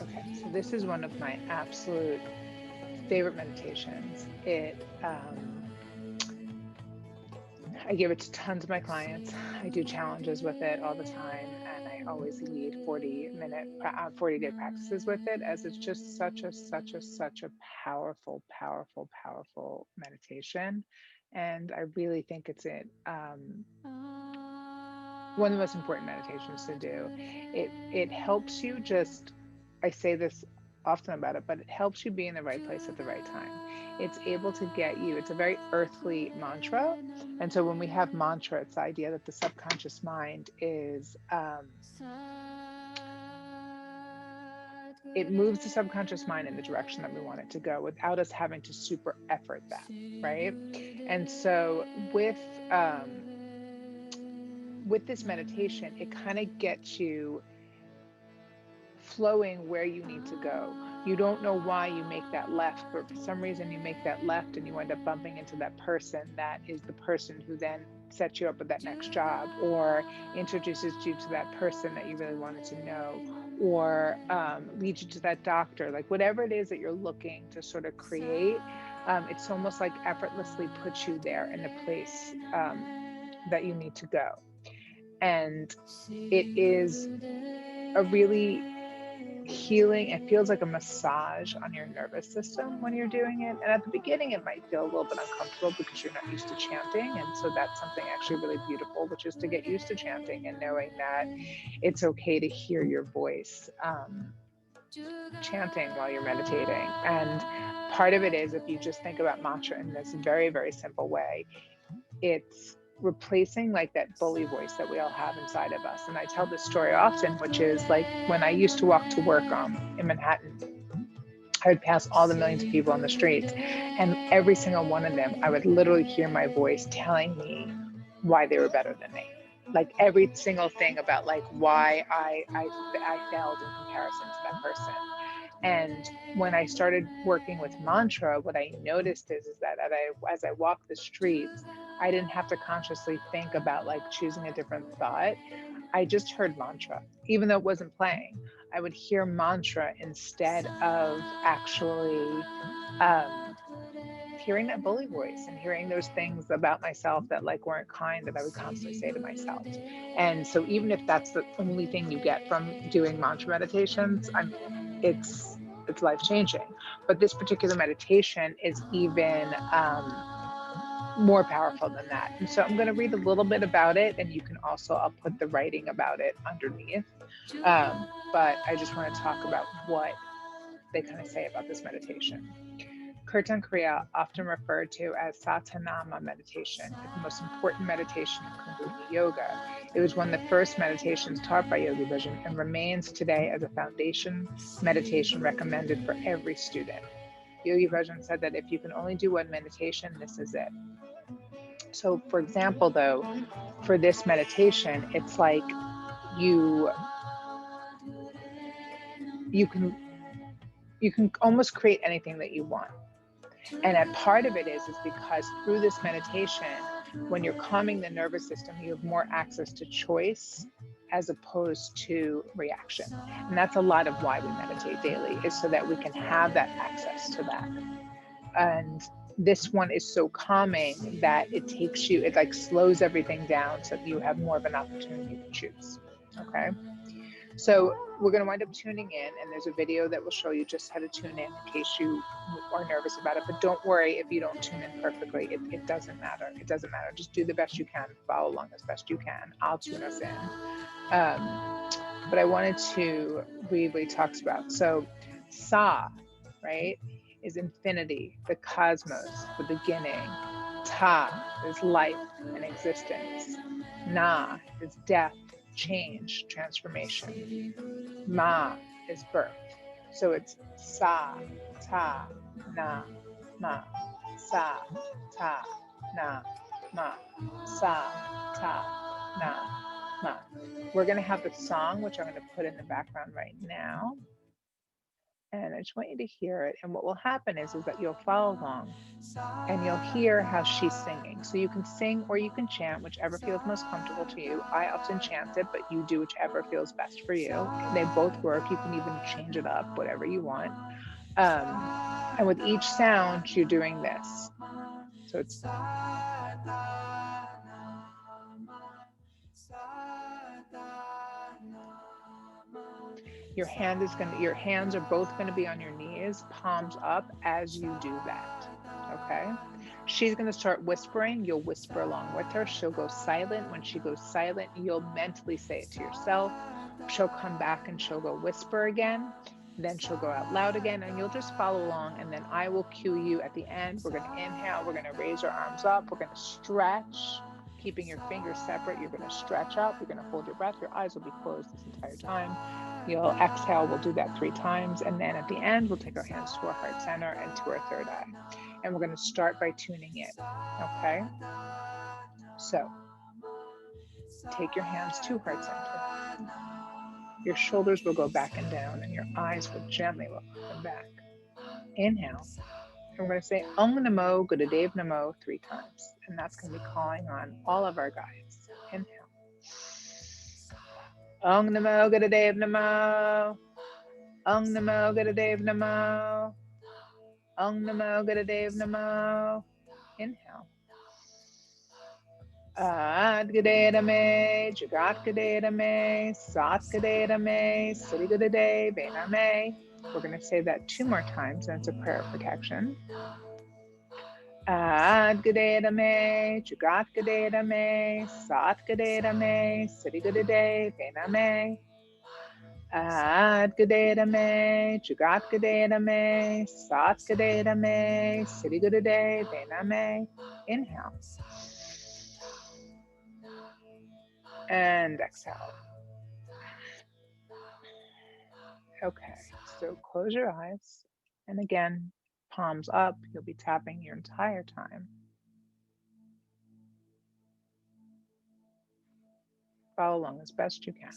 Okay, so this is one of my absolute favorite meditations. I give it to tons of my clients. I do challenges with it all the time, and I always lead 40-day practices with it, as it's just such a powerful, powerful, powerful meditation. And I really think it's one of the most important meditations to do. It helps you just, I say this often about it, but it helps you be in the right place at the right time. It's able to get you, it's a very earthly mantra. And so when we have mantra, it's the idea that the subconscious mind is it moves the subconscious mind in the direction that we want it to go without us having to super effort that, right? And so with this meditation, it kind of gets you flowing where you need to go. You don't know why you make that left, but for some reason you make that left and you end up bumping into that person that is the person who then sets you up with that next job, or introduces you to that person that you really wanted to know, or leads you to that doctor. Like whatever it is that you're looking to sort of create, it's almost like effortlessly puts you there in the place that you need to go. And it is a really healing. It feels like a massage on your nervous system when you're doing it. And at the beginning, it might feel a little bit uncomfortable because you're not used to chanting. And so that's something actually really beautiful, which is to get used to chanting and knowing that it's okay to hear your voice chanting while you're meditating. And part of it is, if you just think about mantra in this very, very simple way, it's replacing like that bully voice that we all have inside of us. And I tell this story often, which is like when I used to walk to work in Manhattan, I would pass all the millions of people on the streets, and every single one of them, I would literally hear my voice telling me why they were better than me. Like every single thing about like why I failed in comparison to that person. And when I started working with mantra, what I noticed is that as I walked the streets, I didn't have to consciously think about like choosing a different thought. I just heard mantra, even though it wasn't playing. I would hear mantra instead of actually um, hearing that bully voice and hearing those things about myself that like weren't kind that I would constantly say to myself. And so even if that's the only thing you get from doing mantra meditations, I mean, it's life changing. But this particular meditation is even more powerful than that. And so I'm going to read a little bit about it, and you can also, I'll put the writing about it underneath. But I just want to talk about what they kind of say about this meditation. Kirtan Kriya, often referred to as Satanama meditation, is the most important meditation in Kundalini Yoga. It was one of the first meditations taught by Yogi Bhajan and remains today as a foundation meditation recommended for every student. Yogi Bhajan said that if you can only do one meditation, this is it. So, for example, though, for this meditation, it's like you you can you can almost create anything that you want. And a part of it is because through this meditation, when you're calming the nervous system, you have more access to choice as opposed to reaction. And that's a lot of why we meditate daily, is so that we can have that access to that. And this one is so calming that it like slows everything down so that you have more of an opportunity to choose. Okay. So we're going to wind up tuning in, and there's a video that will show you just how to tune in case you are nervous about it. But don't worry if you don't tune in perfectly. It doesn't matter. It doesn't matter. Just do the best you can. Follow along as best you can. I'll tune us in. But I wanted to read what he talks about. So, Sa, right, is infinity, the cosmos, the beginning. Ta is life and existence. Na is death, change, transformation. Ma is birth. So it's Sa, Ta, Na, Ma. Sa, Ta, Na, Ma. Sa, Ta, Na, Ma. We're going to have the song, which I'm going to put in the background right now. And I just want you to hear it. And what will happen is that you'll follow along and you'll hear how she's singing. So you can sing or you can chant, whichever feels most comfortable to you. I often chant it, but you do whichever feels best for you. They both work. You can even change it up, whatever you want. And with each sound, you're doing this. So it's your hands are both going to be on your knees, palms up as you do that. Okay. She's going to start whispering. You'll whisper along with her. She'll go silent. When she goes silent, you'll mentally say it to yourself. She'll come back and she'll go whisper again. Then she'll go out loud again, and you'll just follow along. And then I will cue you at the end. We're going to inhale. We're going to raise our arms up. We're going to stretch, keeping your fingers separate. You're going to stretch up. You're going to hold your breath. Your eyes will be closed this entire time. You'll exhale. We'll do that 3 times. And then at the end, we'll take our hands to our heart center and to our third eye. And we're going to start by tuning in. Okay. So take your hands to heart center. Your shoulders will go back and down, and your eyes will gently look up and back. Inhale. And we're going to say Om Namo Gurudev Namo 3 times. And that's going to be calling on all of our guides. Inhale. Om Namo Gurudev Namo. Om Namo Gurudev Namo. Om Namo Gurudev Namo. Inhale. Ad Gadedame, Jagat Gadedame, Sat Gadedame, Siddhi Gurudev Namo. We're going to say that 2 more times, and it's a prayer of protection. Ad Gadedame, Jagat Gadedame, Sat Gadedame, Siddhi Gurudev Namo. Ad Gadedame, Jagat Gadedame, Sat Gadedame, Siddhi Gurudev Namo. Inhale. And exhale. Okay, so close your eyes. And again, palms up. You'll be tapping your entire time. Follow along as best you can.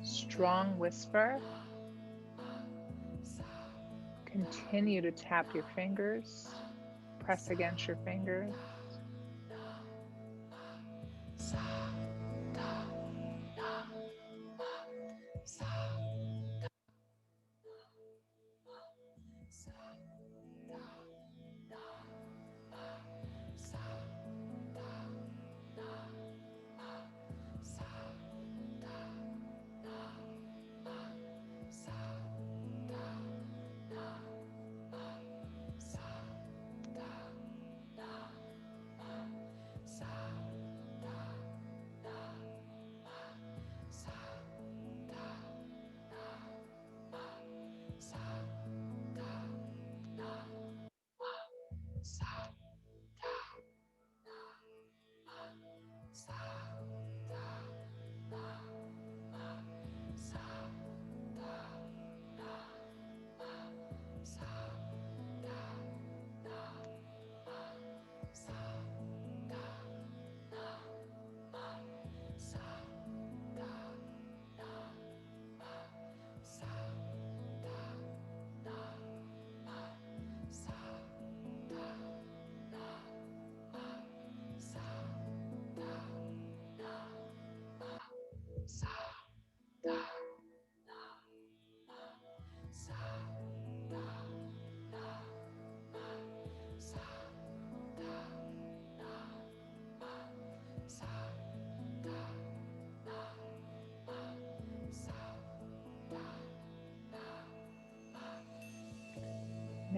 Strong whisper. Continue to tap your fingers. Press against your fingers.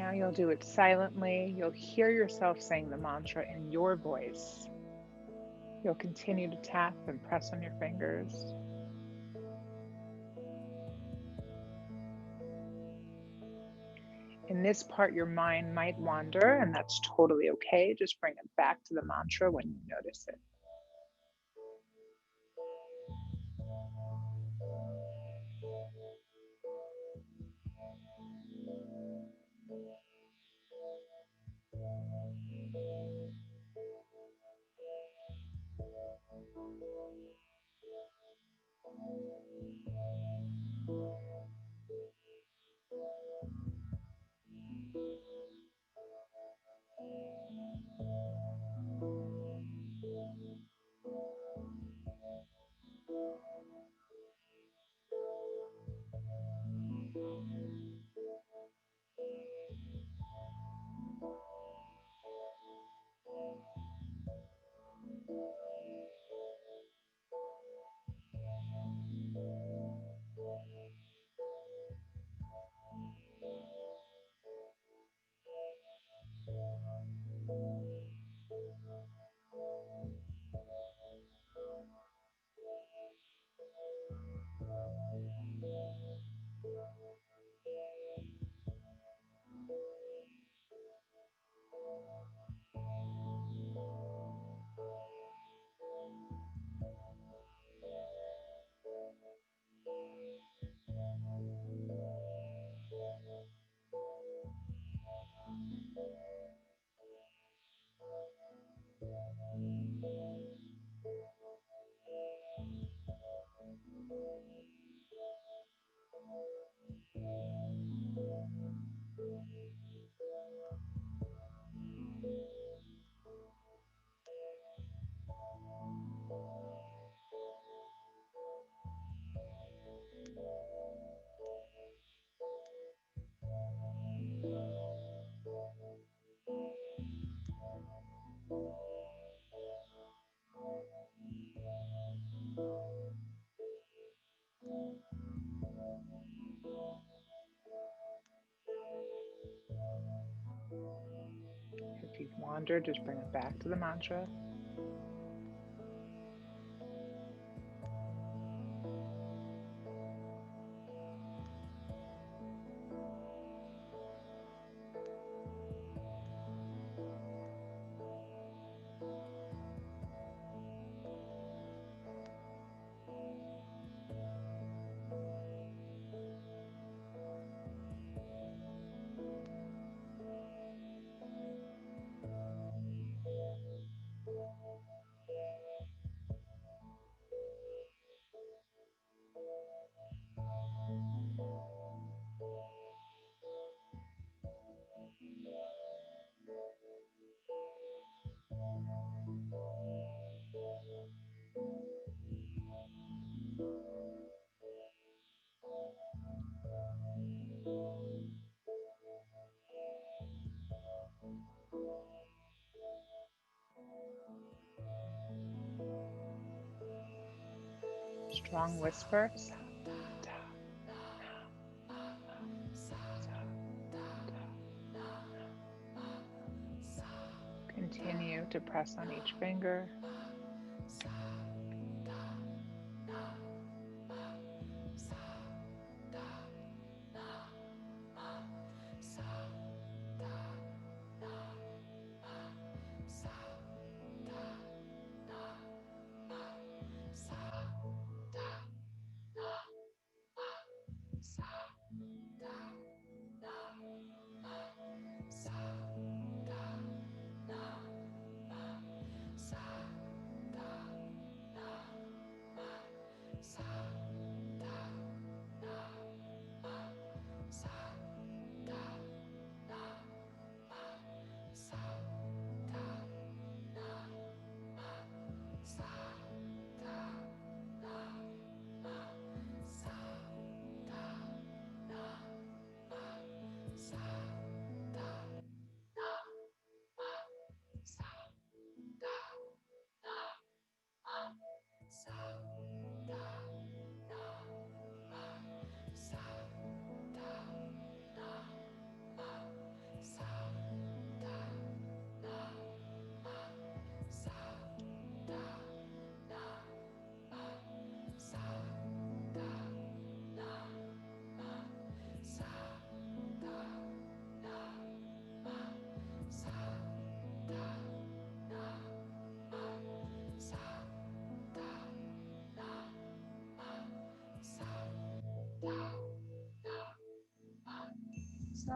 Now you'll do it silently. You'll hear yourself saying the mantra in your voice. You'll continue to tap and press on your fingers. In this part, your mind might wander, and that's totally okay. Just bring it back to the mantra when you notice it. If you've wandered, just bring it back to the mantra. Strong whisper. Sa, ta, na, na, sa, ta, na, na. Continue to press on each finger.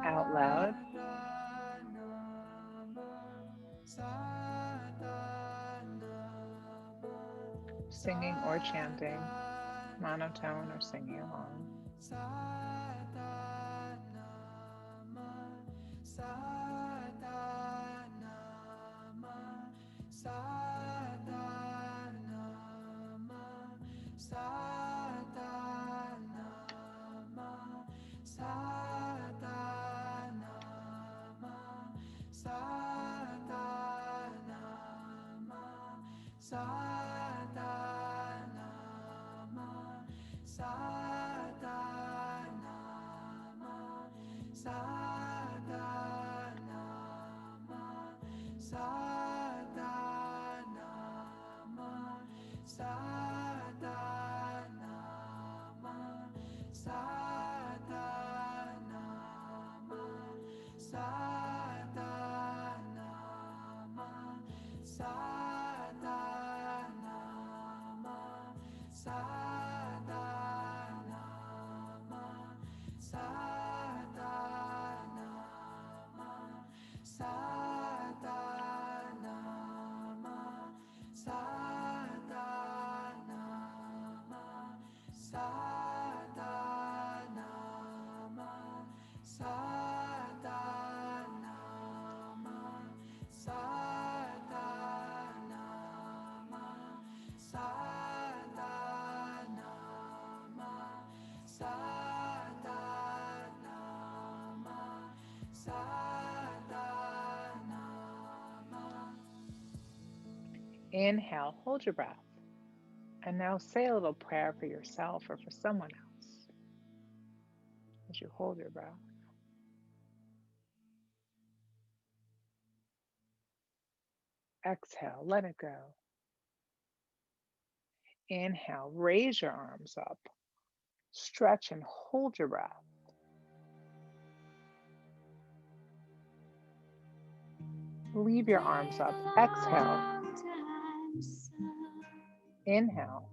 out loud. Singing or chanting, monotone or singing along. Inhale, hold your breath. And now say a little prayer for yourself or for someone else as you hold your breath. Exhale, let it go. Inhale, raise your arms up. Stretch and hold your breath. Leave your arms up. Exhale. Inhale.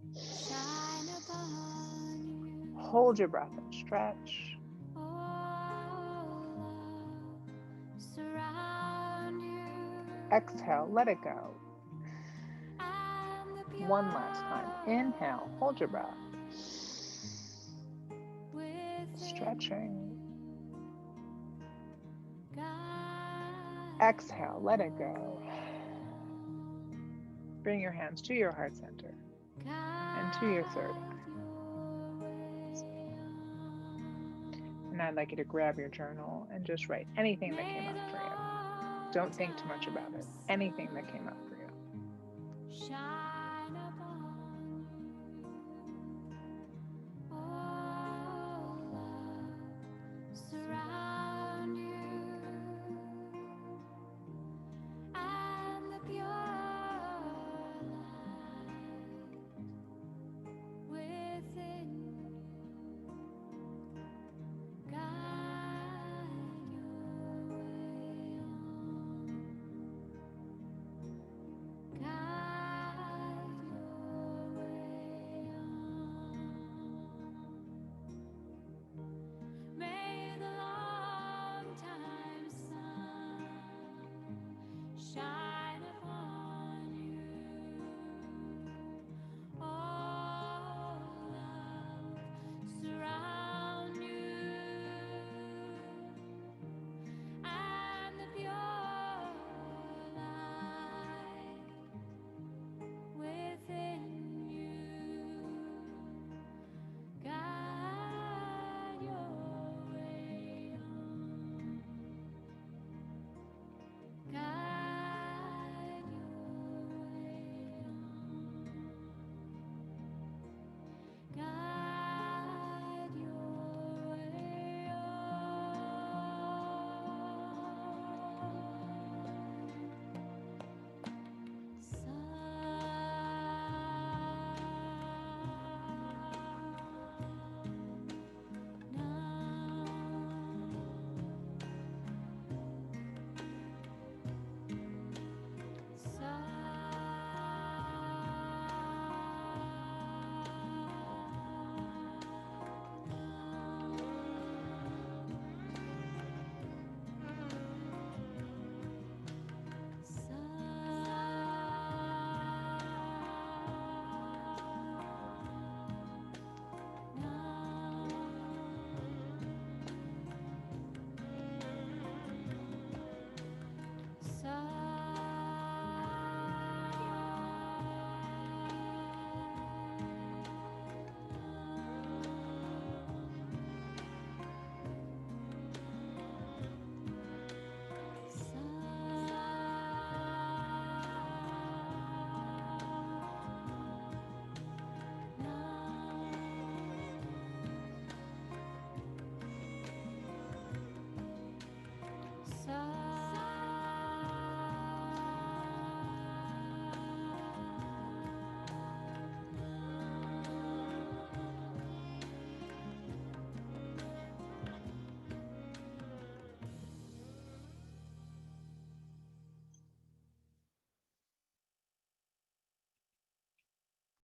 Hold your breath and stretch. Exhale, let it go. One last time. Inhale, hold your breath. Stretching. Exhale, let it go. Bring your hands to your heart center and to your third eye. And I'd like you to grab your journal and just write anything that came up for you. Don't think too much about it. Anything that came up for you.